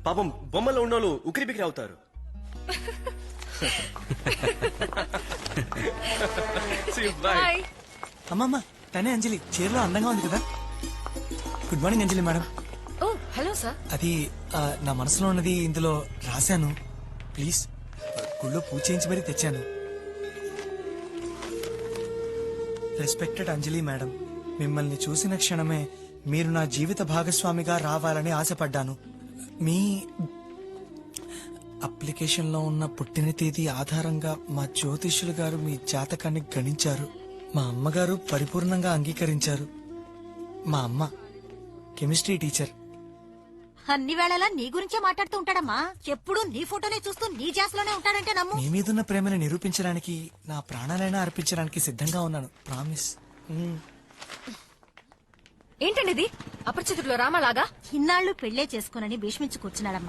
పాపం బొమ్మలో ఉన్నోళ్ళు ఉకిరి బికిరి అవుతారు. See you, bye. హాయ్. అమ్మమ్మ తనే అంజలి, చీరలో అందంగా ఉంది కదా. గుడ్ మార్నింగ్ అంజలి మేడం. ఓ హలో సార్. అది నా మనసులో ఉన్నది ఇందులో రాశాను. ప్లీజ్ గుళ్ళో పూజ చేయించి మరీ తెచ్చాను. రెస్పెక్టెడ్ అంజలి మేడం, మిమ్మల్ని చూసిన క్షణమే మీరు నా జీవిత భాగస్వామిగా రావాలని ఆశపడ్డాను. మీ అప్లికేషన్ లో ఉన్న పుట్టిన తేదీ ఆధారంగా మా జ్యోతిష్యులు గారు మీ జాతకాన్ని గణించారు. మా అమ్మగారు పరిపూర్ణంగా అంగీకరించారు. మా అమ్మ కెమిస్ట్రీ టీచర్. అన్ని వేళలా నీ గురించే మాట్లాడుతూ ఉంటాడమ్మా. ఎప్పుడు నీ ఫోటోనే చూస్తూ నీ జాస్లోనే ఉంటాడంటే నమ్ము. మీ మీదున్న ప్రేమను నిరూపించడానికి నా ప్రాణాలైనా అర్పించడానికి సిద్ధంగా ఉన్నాను. ప్రామిస్. ఏంటండి ఇది అపరిచితుల్లో రామలాగా? ఇన్నాళ్లు పెళ్లే చేసుకోనని భీష్మించి కూర్చున్నాడమ్మా.